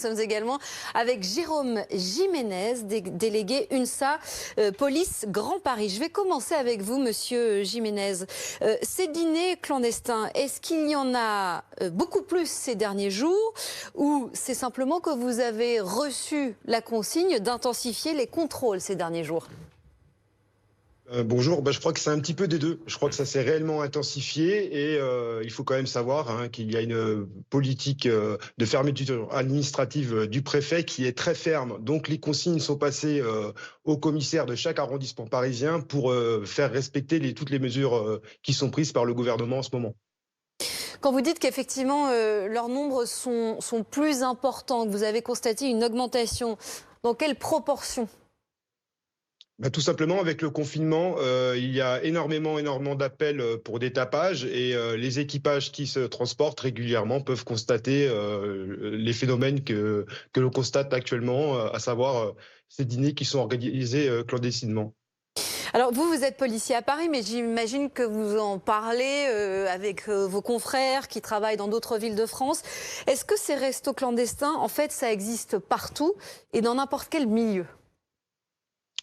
Nous sommes également avec Jérôme Jiménez, délégué UNSA Police Grand Paris. Je vais commencer avec vous, monsieur Jiménez. Ces dîners clandestins, est-ce qu'il y en a beaucoup plus ces derniers jours ou c'est simplement que vous avez reçu la consigne d'intensifier les contrôles ces derniers jours ? Bonjour, je crois que c'est un petit peu des deux. Je crois que ça s'est réellement intensifié et il faut quand même savoir qu'il y a une politique de fermeture administrative du préfet qui est très ferme. Donc les consignes sont passées au commissaire de chaque arrondissement parisien pour faire respecter toutes les mesures qui sont prises par le gouvernement en ce moment. Quand vous dites qu'effectivement leurs nombres sont plus importants, que vous avez constaté une augmentation, dans quelle proportion ? Tout simplement, avec le confinement, il y a énormément d'appels pour des tapages et les équipages qui se transportent régulièrement peuvent constater les phénomènes que l'on constate actuellement, à savoir ces dîners qui sont organisés clandestinement. Alors vous êtes policier à Paris, mais j'imagine que vous en parlez avec vos confrères qui travaillent dans d'autres villes de France. Est-ce que ces restos clandestins, en fait, ça existe partout et dans n'importe quel milieu ?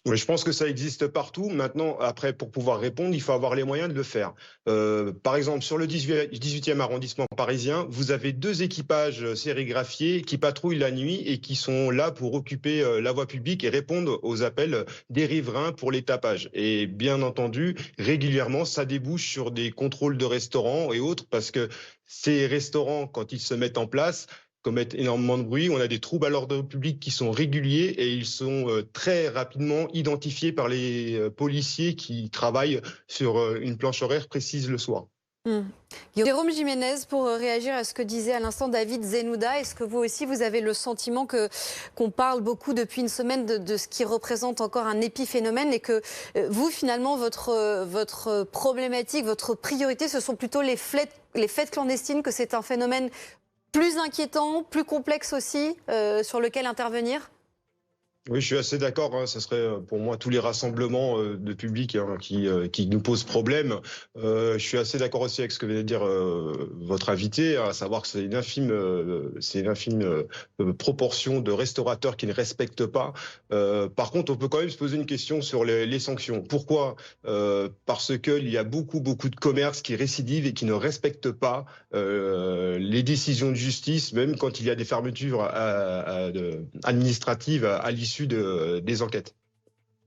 Oui, je pense que ça existe partout. Maintenant, après, pour pouvoir répondre, il faut avoir les moyens de le faire. Par exemple, sur le 18e arrondissement parisien, vous avez 2 équipages sérigraphiés qui patrouillent la nuit et qui sont là pour occuper la voie publique et répondre aux appels des riverains pour les tapages. Et bien entendu, régulièrement, ça débouche sur des contrôles de restaurants et autres parce que ces restaurants, quand ils se mettent en place, commettent énormément de bruit. On a des troubles à l'ordre public qui sont réguliers et ils sont très rapidement identifiés par les policiers qui travaillent sur une planche horaire précise le soir. Jérôme Jiménez, pour réagir à ce que disait à l'instant David Zenouda, est-ce que vous aussi vous avez le sentiment qu'on parle beaucoup depuis une semaine de ce qui représente encore un épiphénomène et que vous finalement votre problématique, votre priorité, ce sont plutôt les fêtes clandestines, que c'est un phénomène plus inquiétant, plus complexe aussi, sur lequel intervenir ? Oui, je suis assez d'accord. Ce serait pour moi tous les rassemblements de public qui nous posent problème. Je suis assez d'accord aussi avec ce que vient de dire votre invité, à savoir que c'est une infime proportion de restaurateurs qui ne respectent pas. Par contre, on peut quand même se poser une question sur les sanctions. Pourquoi ? Parce qu'il y a beaucoup de commerces qui récidivent et qui ne respectent pas les décisions de justice, même quand il y a des fermetures administratives à l'issue des enquêtes.